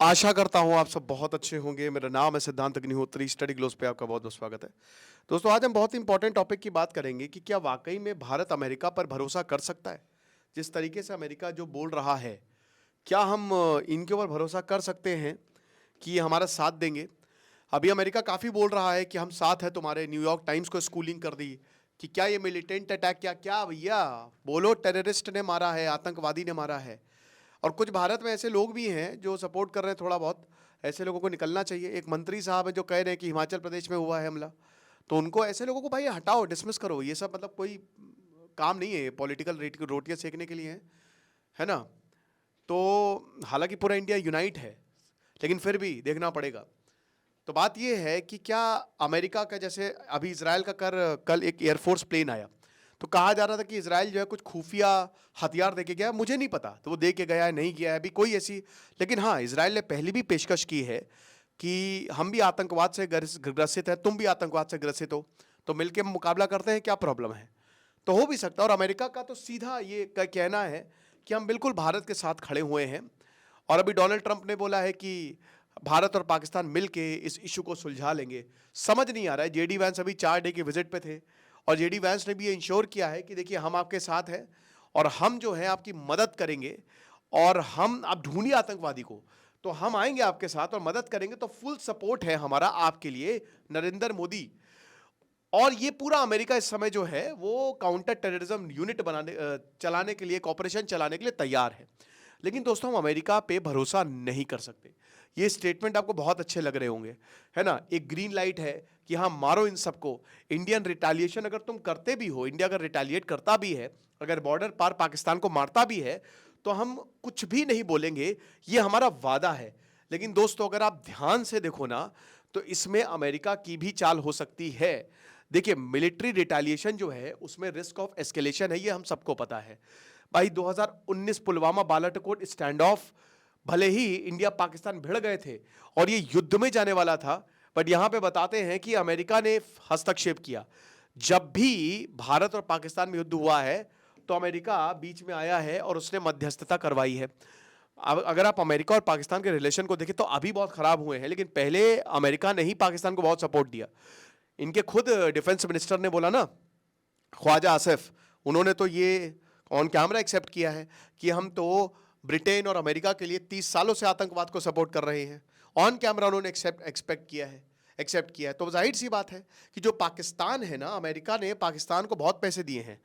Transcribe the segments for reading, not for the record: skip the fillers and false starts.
आशा करता हूँ आप सब बहुत अच्छे होंगे। मेरा नाम है सिद्धांत अग्निहोत्री। स्टडी ग्लोस पे आपका बहुत बहुत स्वागत है। दोस्तों, आज हम बहुत ही इंपॉर्टेंट टॉपिक की बात करेंगे कि क्या वाकई में भारत अमेरिका पर भरोसा कर सकता है। जिस तरीके से अमेरिका जो बोल रहा है, क्या हम इनके ऊपर भरोसा कर सकते हैं कि ये हमारा साथ देंगे। अभी अमेरिका काफ़ी बोल रहा है कि हम साथ हैं तुम्हारे। न्यूयॉर्क टाइम्स को स्कूलिंग कर दी कि क्या ये मिलिटेंट अटैक, क्या क्या भैया बोलो, टेररिस्ट ने मारा है, आतंकवादी ने मारा है। और कुछ भारत में ऐसे लोग भी हैं जो सपोर्ट कर रहे हैं थोड़ा बहुत। ऐसे लोगों को निकलना चाहिए। एक मंत्री साहब है जो कह रहे हैं कि हिमाचल प्रदेश में हुआ है हमला, तो उनको, ऐसे लोगों को भाई हटाओ, डिसमिस करो। ये सब मतलब कोई काम नहीं है, पॉलिटिकल रोटियां सेकने के लिए है ना। तो हालांकि पूरा इंडिया यूनाइट है, लेकिन फिर भी देखना पड़ेगा। तो बात ये है कि क्या अमेरिका का, जैसे अभी इसराइल का कल एक एयरफोर्स प्लेन आया, तो कहा जा रहा था कि इसराइल जो है कुछ खुफिया हथियार देके गया है। मुझे नहीं पता तो वो दे के गया है नहीं गया है अभी कोई ऐसी। लेकिन हाँ, इसराइल ने पहले भी पेशकश की है कि हम भी आतंकवाद से ग्रसित है, तुम भी आतंकवाद से ग्रसित हो, तो मिलकर मुकाबला करते हैं, क्या प्रॉब्लम है। तो हो भी सकता है। और अमेरिका का तो सीधा ये कहना है कि हम बिल्कुल भारत के साथ खड़े हुए हैं। और अभी डोनाल्ड ट्रंप ने बोला है कि भारत और पाकिस्तान मिलके इस इशू को सुलझा लेंगे। समझ नहीं आ रहा है। जेडी वैंस अभी 4 डे के विजिट पे थे और जेडी वैंस ने भी ये इंश्योर किया है कि देखिए हम आपके साथ हैं और हम जो है आपकी मदद करेंगे। और हम, आप ढूंढिए आतंकवादी को, तो हम आएंगे आपके साथ और मदद करेंगे। तो फुल सपोर्ट है हमारा आपके लिए, नरेंद्र मोदी। और ये पूरा अमेरिका इस समय जो है वो काउंटर टेररिज्म यूनिट चलाने के लिए, ऑपरेशन चलाने के लिए तैयार है। लेकिन दोस्तों, हम अमेरिका पे भरोसा नहीं कर सकते। ये स्टेटमेंट आपको बहुत अच्छे लग रहे होंगे, है ना। एक ग्रीन लाइट है कि हाँ मारो इन सबको। इंडियन रिटालिएशन अगर तुम करते भी हो, इंडिया अगर रिटालिएट करता भी है, अगर बॉर्डर पार पाकिस्तान को मारता भी है, तो हम कुछ भी नहीं बोलेंगे, ये हमारा वादा है। लेकिन दोस्तों, अगर आप ध्यान से देखो ना, तो इसमें अमेरिका की भी चाल हो सकती है। देखिए, मिलिट्री रिटालिएशन जो है उसमें रिस्क ऑफ एस्केलेशन है, ये हम सबको पता है। भाई 2019 पुलवामा बालाकोट स्टैंड ऑफ, भले ही इंडिया पाकिस्तान भिड़ गए थे और ये युद्ध में जाने वाला था, बट यहां पे बताते हैं कि अमेरिका ने हस्तक्षेप किया। जब भी भारत और पाकिस्तान में युद्ध हुआ है, तो अमेरिका बीच में आया है और उसने मध्यस्थता करवाई है। अब अगर आप अमेरिका और पाकिस्तान के रिलेशन को देखें तो अभी बहुत खराब हुए हैं, लेकिन पहले अमेरिका ने ही पाकिस्तान को बहुत सपोर्ट दिया। इनके खुद डिफेंस मिनिस्टर ने बोला ना, ख्वाजा आसिफ, उन्होंने तो ये ऑन कैमरा एक्सेप्ट किया है कि हम तो ब्रिटेन और अमेरिका के लिए 30 सालों से आतंकवाद को सपोर्ट कर रहे हैं। ऑन कैमरा उन्होंने एक्सेप्ट किया है। तो जाहिर सी बात है कि जो पाकिस्तान है ना, अमेरिका ने पाकिस्तान को बहुत पैसे दिए हैं,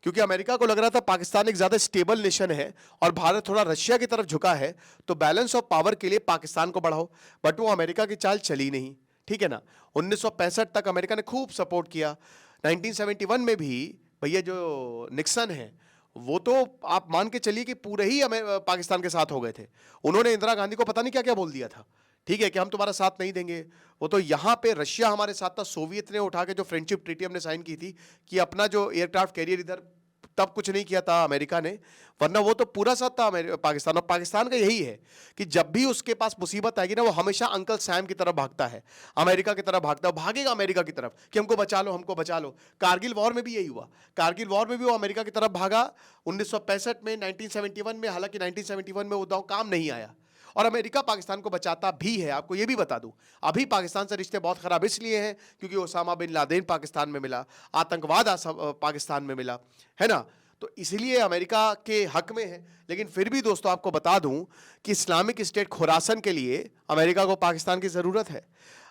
क्योंकि अमेरिका को लग रहा था पाकिस्तान एक ज़्यादा स्टेबल नेशन है और भारत थोड़ा रशिया की तरफ झुका है, तो बैलेंस ऑफ पावर के लिए पाकिस्तान को बढ़ाओ। बट वो अमेरिका की चाल चली नहीं, ठीक है ना। 1965 तक अमेरिका ने खूब सपोर्ट किया। 1971 में भी भैया जो निक्सन है, वो तो आप मान के चलिए कि पूरे ही पाकिस्तान के साथ हो गए थे। उन्होंने इंदिरा गांधी को पता नहीं क्या क्या बोल दिया था, ठीक है, कि हम तुम्हारा साथ नहीं देंगे। वो तो यहाँ पे रशिया हमारे साथ था। सोवियत ने उठा के जो फ्रेंडशिप ट्रीटी हमने साइन की थी कि अपना जो एयरक्राफ्ट कैरियर इधर, तब कुछ नहीं किया था अमेरिका ने, वरना वो तो पूरा साथ था पाकिस्तान। और पाकिस्तान का यही है कि जब भी उसके पास मुसीबत आएगी ना, वो हमेशा अंकल सैम की तरफ भागता है, अमेरिका की तरफ भागता है, भागेगा अमेरिका की तरफ कि हमको बचा लो, हमको बचा लो। कारगिल वॉर में भी यही हुआ। कारगिल वॉर में भी वो अमेरिका की तरफ भागा 1965 में, 1971 में। हालांकि 1971 में वो दांव काम नहीं आया और अमेरिका पाकिस्तान को बचाता भी है। आपको यह भी बता दूं, अभी पाकिस्तान से रिश्ते बहुत खराब इसलिए हैं क्योंकि ओसामा बिन लादेन पाकिस्तान में मिला, आतंकवाद पाकिस्तान में मिला, है ना। तो इसलिए अमेरिका के हक में है। लेकिन फिर भी दोस्तों, आपको बता दूं कि इस्लामिक स्टेट खुरासन के लिए अमेरिका को पाकिस्तान की जरूरत है।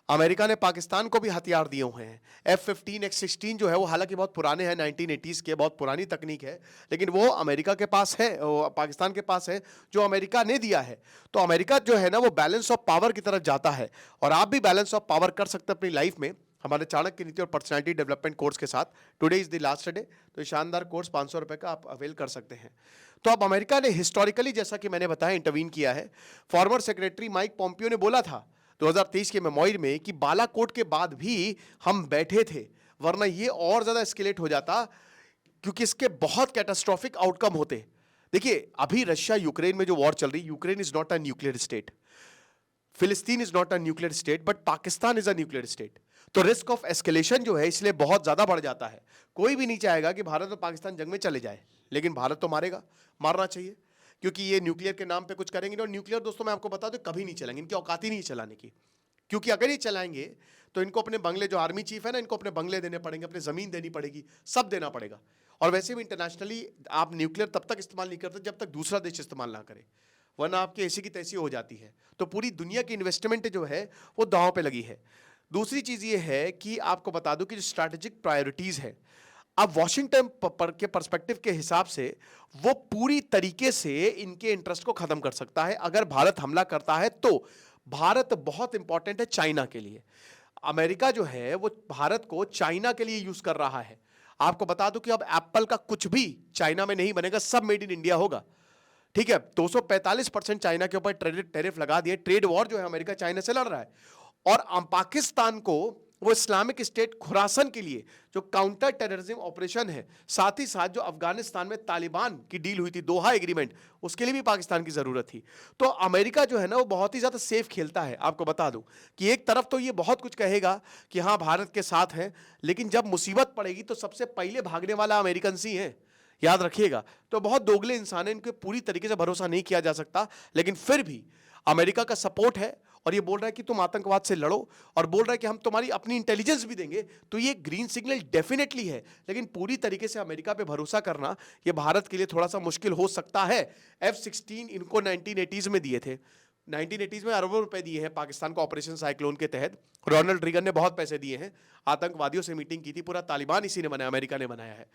अमेरिका ने पाकिस्तान को भी हथियार दिए हुए हैं। F-15 X-16 जो है वो हालांकि बहुत पुराने हैं, 1980s के, बहुत पुरानी तकनीक है, लेकिन वो अमेरिका के पास है, वो पाकिस्तान के पास है, जो अमेरिका ने दिया है। तो अमेरिका जो है ना, वो बैलेंस ऑफ पावर की तरफ जाता है और आप भी बैलेंस ऑफ पावर कर सकते हैं अपनी लाइफ में हमारे चाणक्य नीति और पर्सनैलिटी डेवलपमेंट कोर्स के साथ। Today is the last day. तो शानदार कोर्स 500 रुपए का आप अवेल कर सकते हैं। तो अब अमेरिका ने हिस्टोरिकली, जैसा कि मैंने बताया, इंटरवीन किया है। फॉर्मर सेक्रेटरी माइक पोम्पियो ने बोला था 2023 के मेमोइर में कि बालाकोट के बाद भी हम बैठे थे, वरना ये और ज्यादा एस्केलेट हो जाता, क्योंकि इसके बहुत कैटास्ट्रोफिक आउटकम होते। देखिए, अभी रशिया यूक्रेन में जो वॉर चल रही, Ukraine is not a nuclear state, Palestine is not a nuclear state, but Pakistan is a nuclear state. तो रिस्क ऑफ एस्केलेशन जो है इसलिए बहुत ज्यादा बढ़ जाता है। कोई भी नहीं चाहेगा कि भारत और पाकिस्तान जंग में चले जाए, लेकिन भारत तो मारेगा, मारना चाहिए। क्योंकि ये न्यूक्लियर के नाम पे कुछ करेंगे नहीं। और न्यूक्लियर दोस्तों मैं आपको बता दूं कभी नहीं चलाएंगे, इनकी औकात ही नहीं चलाने की। क्योंकि अगर ये चलाएंगे तो इनको अपने बंगले, जो आर्मी चीफ है ना, इनको अपने बंगले देने पड़ेंगे, अपनी जमीन देनी पड़ेगी, सब देना पड़ेगा। और वैसे भी इंटरनेशनली आप न्यूक्लियर तब तक इस्तेमाल नहीं करते जब तक दूसरा देश इस्तेमाल ना करे, वरना आपकी ऐसी की तैसी हो जाती है। तो पूरी दुनिया की इन्वेस्टमेंट जो है वो दांव पे लगी है। दूसरी चीज ये है कि आपको बता दूं कि जो स्ट्रैटेजिक प्रायोरिटीज है, अब वॉशिंगटन के पर्सपेक्टिव के हिसाब से वो पूरी तरीके से इनके इंटरेस्ट को खत्म कर सकता है अगर भारत हमला करता है। तो भारत बहुत इंपॉर्टेंट है चाइना के लिए। अमेरिका जो है वो भारत को चाइना के लिए यूज कर रहा है। आपको बता दूं कि अब एप्पल का कुछ भी चाइना में नहीं बनेगा, सब मेड इन इंडिया होगा। ठीक है, 245% चाइना के ऊपर टैरिफ लगा दिए। ट्रेड वॉर जो है अमेरिका चाइना से लड़ रहा है। और पाकिस्तान को वो इस्लामिक स्टेट खुरासन के लिए जो काउंटर टेररिज्म ऑपरेशन है, साथ ही साथ जो अफगानिस्तान में तालिबान की डील हुई थी, दोहा एग्रीमेंट, उसके लिए भी पाकिस्तान की जरूरत थी। तो अमेरिका जो है ना वो बहुत ही ज्यादा सेफ खेलता है। आपको बता दूं कि एक तरफ तो ये बहुत कुछ कहेगा कि हाँ भारत के साथ है, लेकिन जब मुसीबत पड़ेगी तो सबसे पहले भागने वाला अमेरिकन ही है, याद रखिएगा। तो बहुत दोगले इंसान है, इनके पूरी तरीके से भरोसा नहीं किया जा सकता। लेकिन फिर भी अमेरिका का सपोर्ट है और ये बोल रहा है कि तुम आतंकवाद से लड़ो, और बोल रहा है कि हम तुम्हारी अपनी इंटेलिजेंस भी देंगे। तो ये ग्रीन सिग्नल डेफिनेटली है, लेकिन पूरी तरीके से अमेरिका पे भरोसा करना ये भारत के लिए थोड़ा सा मुश्किल हो सकता है। F-16 इनको 1980s में दिए थे, 1980s में अरबों रुपए दिए हैं पाकिस्तान को ऑपरेशन साइक्लोन के तहत। रोनाल्ड रीगन ने बहुत पैसे दिए हैं, आतंकवादियों से मीटिंग की थी, पूरा तालिबान इसी ने बनाया, अमेरिका ने बनाया है।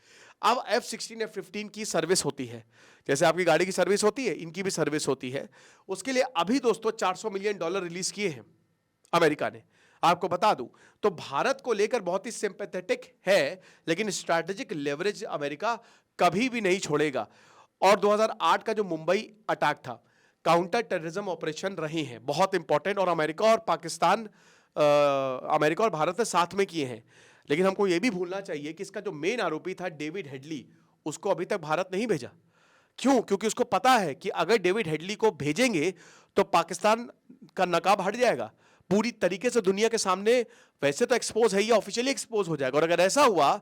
अब F-16 F-15 की सर्विस होती है, जैसे आपकी गाड़ी की सर्विस होती है, इनकी भी सर्विस होती है। उसके लिए अभी दोस्तों $400 मिलियन रिलीज किए हैं अमेरिका ने। आपको बता दूं तो भारत को लेकर बहुत ही सिंपैथेटिक है, लेकिन स्ट्रैटेजिक लेवरेज अमेरिका कभी भी नहीं छोड़ेगा। और 2008 का जो मुंबई अटैक था, काउंटर टेररिज्म ऑपरेशन रहे हैं बहुत इंपॉर्टेंट, और अमेरिका और पाकिस्तान, अमेरिका और भारत ने साथ में किए हैं। लेकिन हमको यह भी भूलना चाहिए कि इसका जो मेन आरोपी था डेविड हेडली, उसको अभी तक भारत नहीं भेजा। क्यों? क्योंकि उसको पता है कि अगर डेविड हेडली को भेजेंगे तो पाकिस्तान का नकाब हट जाएगा पूरी तरीके से दुनिया के सामने। वैसे तो एक्सपोज है, ये ऑफिशियली एक्सपोज हो जाएगा, और अगर ऐसा हुआ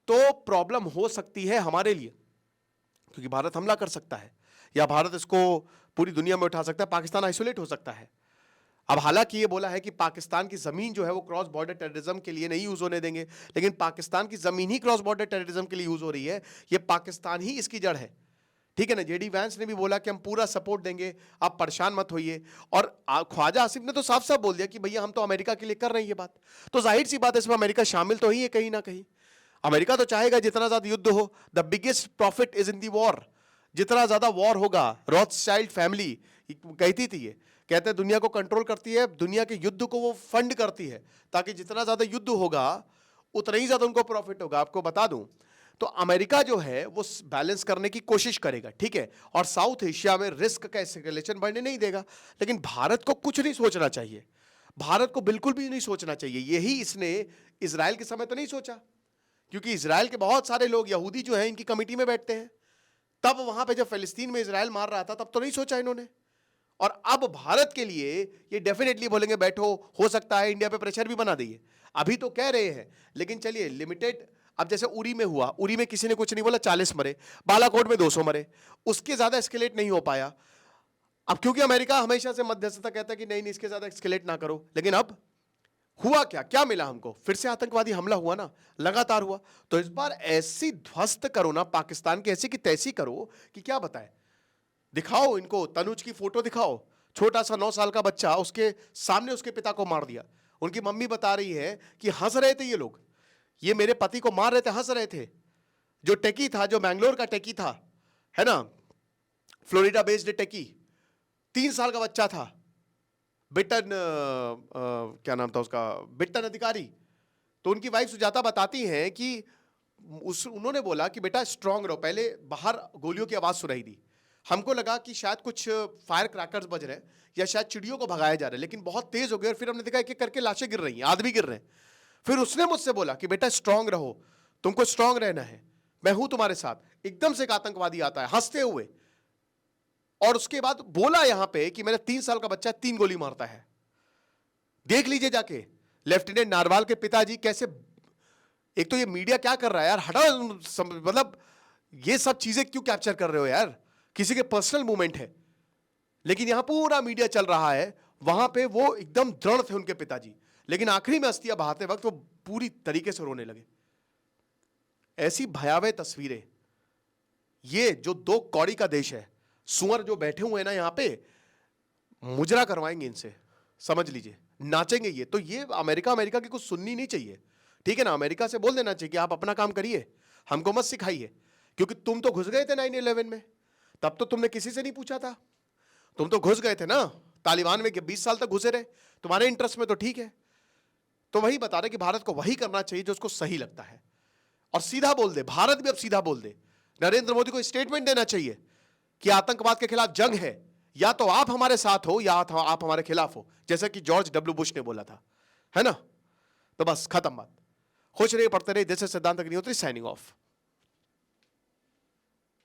तो प्रॉब्लम हो सकती है हमारे लिए, क्योंकि भारत हमला कर सकता है या भारत इसको पूरी दुनिया में उठा सकता है, पाकिस्तान आइसोलेट हो सकता है। अब हालांकि ये बोला है कि पाकिस्तान की जमीन जो है वो क्रॉस बॉर्डर टेररिज्म के लिए नहीं यूज होने देंगे, लेकिन पाकिस्तान की जमीन ही क्रॉस बॉर्डर टेररिज्म के लिए यूज हो रही है। ये पाकिस्तान ही इसकी जड़ है, ठीक है ना। जेडी वैंस ने भी बोला कि हम पूरा सपोर्ट देंगे, आप परेशान मत होइए। और ख्वाजा आसिफ ने तो साफ साफ बोल दिया कि भैया हम तो अमेरिका के लिए कर रहे हैं ये बात। तो जाहिर सी बात है इसमें अमेरिका शामिल तो ही है कहीं ना कहीं। अमेरिका तो चाहेगा जितना ज्यादा युद्ध हो, the biggest profit is in the war. जितना ज्यादा वॉर होगा, रॉथस्चाइल्ड फैमिली कहती थी, ये कहते हैं दुनिया को कंट्रोल करती है, दुनिया के युद्ध को वो फंड करती है, ताकि जितना ज्यादा युद्ध होगा उतना ही ज्यादा उनको प्रॉफिट होगा। आपको बता दूं तो अमेरिका जो है वो बैलेंस करने की कोशिश करेगा, ठीक है, और साउथ एशिया में रिस्क का एस्केलेशन बढ़ने नहीं देगा। लेकिन भारत को कुछ नहीं सोचना चाहिए, भारत को बिल्कुल भी नहीं सोचना चाहिए। यही इसने इजराइल के समय तो नहीं सोचा, क्योंकि इजराइल के बहुत सारे लोग यहूदी जो हैं इनकी कमेटी में बैठते हैं। तब वहां पे जब फिलिस्तीन में इजराइल मार रहा था तब तो नहीं सोचा इन्होंने। और अब भारत के लिए ये डेफिनेटली बोलेंगे बैठो, हो सकता है इंडिया पे प्रेशर भी बना दिए, अभी तो कह रहे हैं, लेकिन चलिए लिमिटेड। अब जैसे उरी में हुआ, उरी में किसी ने कुछ नहीं बोला, 40 मरे, बालाकोट में 200 मरे, उसके ज्यादा एस्केलेट नहीं हो पाया। अब क्योंकि अमेरिका हमेशा से मध्यस्थता कहता है कि नहीं नहीं इसके ज्यादा एस्केलेट ना करो, लेकिन अब हुआ क्या, क्या मिला हमको? फिर से आतंकवादी हमला हुआ ना, लगातार हुआ। तो इस बार ऐसी ध्वस्त करो ना पाकिस्तान की, ऐसी की तैसी करो कि क्या बताएं। दिखाओ इनको, तनुज की फोटो दिखाओ, छोटा सा 9 साल का बच्चा, उसके सामने उसके पिता को मार दिया। उनकी मम्मी बता रही है कि हंस रहे थे ये लोग, ये मेरे पति को मार रहे थे, हंस रहे थे। जो टेकी था, जो बैंगलोर का टेकी था, है ना, फ्लोरिडा बेस्ड टेकी, 3 साल का बच्चा था, बिट्टन, क्या नाम था उसका, बिट्टन अधिकारी। तो उनकी वाइफ सुजाता बताती हैं कि उन्होंने बोला कि बेटा स्ट्रांग रहो। पहले बाहर गोलियों की आवाज सुनाई दी, हमको लगा कि शायद कुछ फायर क्रैकर्स बज रहे हैं या शायद चिड़ियों को भगाया जा रहा है, लेकिन बहुत तेज हो गए। और फिर हमने देखा एक एक करके लाशें गिर रही हैं, आदमी गिर रहे हैं। फिर उसने मुझसे बोला कि बेटा स्ट्रांग रहो, तुमको स्ट्रांग रहना है, मैं हूं तुम्हारे साथ। एकदम से एक आतंकवादी आता है हंसते हुए, और उसके बाद बोला यहां पे कि मेरा 3 साल का बच्चा 3 गोली मारता है। देख लीजिए जाके लेफ्टिनेंट नारवाल के पिताजी कैसे। एक तो ये मीडिया क्या कर रहा है यार, हटाओ, मतलब ये सब चीजें क्यों कैप्चर कर रहे हो यार? किसी के पर्सनल मूवमेंट है, लेकिन यहां पूरा मीडिया चल रहा है, वहां पे वो एकदम दृढ़ थे उनके पिताजी, लेकिन आखिरी में अस्थियां बहाते वक्त वो पूरी तरीके से रोने लगे। ऐसी भयावह तस्वीरें, ये जो 2 कौड़ी का देश है, सुअर जो बैठे हुए हैं ना यहां पे, मुजरा करवाएंगे इनसे, समझ लीजिए, नाचेंगे ये। तो ये अमेरिका की कुछ सुननी नहीं चाहिए, ठीक है ना। अमेरिका से बोल देना चाहिए कि आप अपना काम करिए, हमको मत सिखाइए, क्योंकि तुम तो घुस गए थे 9/11 में, तब तो तुमने किसी से नहीं पूछा था, तुम तो घुस गए थे ना तालिबान में, कि 20 साल तक घुसे रहे, तुम्हारे इंटरेस्ट में तो ठीक है। तो वही बता रहे कि भारत को वही करना चाहिए जो उसको सही लगता है, और सीधा बोल दे, भारत भी अब सीधा बोल दे। नरेंद्र मोदी को स्टेटमेंट देना चाहिए कि आतंकवाद के खिलाफ जंग है, या तो आप हमारे साथ हो या आप हमारे खिलाफ हो, जैसा कि जॉर्ज डब्ल्यू बुश ने बोला था, है ना। तो बस खत्म बात। खुश रहिए, पढ़ते रहिए। दिस इज सिद्धांत अग्निहोत्री साइनिंग ऑफ।